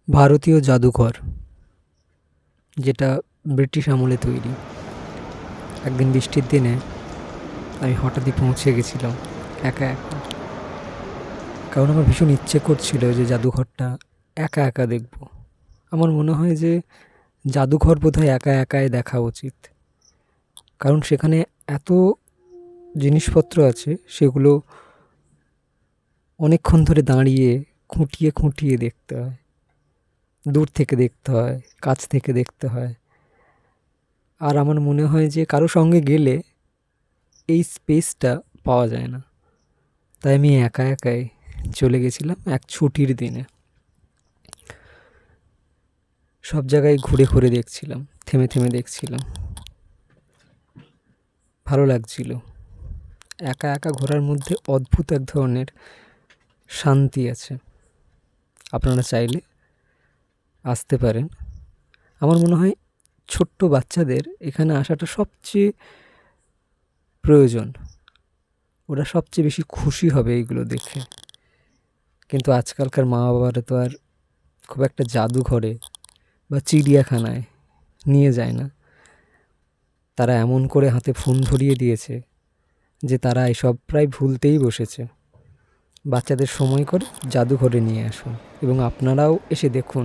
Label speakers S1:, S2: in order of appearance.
S1: ভারতীয় জাদুঘর, যেটা ব্রিটিশ আমলে তৈরি। একদিন বৃষ্টির দিনে আমি হঠাৎই পৌঁছে গেছিলাম একা একা, কারণ আমার ভীষণ ইচ্ছে করছিল যে জাদুঘরটা একা একা দেখব। আমার মনে হয় যে জাদুঘর বোধহয় একা একাই দেখা উচিত, কারণ সেখানে এত জিনিসপত্র আছে, সেগুলো অনেকক্ষণ ধরে দাঁড়িয়ে খুঁটিয়ে খুঁটিয়ে দেখতে হয়। দূর থেকে দেখতে হয়, কাছ থেকে দেখতে হয়। আর আমার মনে হয় যে কারো সঙ্গে গেলে এই স্পেসটা পাওয়া যায় না। তাই আমি একা একাই চলে গেছিলাম এক ছুটির দিনে। সব জায়গায় ঘুরে ঘুরে দেখছিলাম, থেমে থেমে দেখছিলাম। ভালো লাগছিল। একা একা ঘোরার মধ্যে অদ্ভুত এক ধরনের শান্তি আছে। আপনারা চাইলে আসতে পারেন। আমার মনে হয় ছোট্ট বাচ্চাদের এখানে আসাটা সবচেয়ে প্রয়োজন। ওরা সবচেয়ে বেশি খুশি হবে এইগুলো দেখে। কিন্তু আজকালকার মা বাবারা তো আর খুব একটা জাদুঘরে বা চিড়িয়াখানায় নিয়ে যায় না। তারা এমন করে হাতে ফোন ধরিয়ে দিয়েছে যে তারা এসব প্রায় ভুলতেই বসেছে। বাচ্চাদের সময় করে জাদুঘরে নিয়ে আসুন এবং আপনারাও এসে দেখুন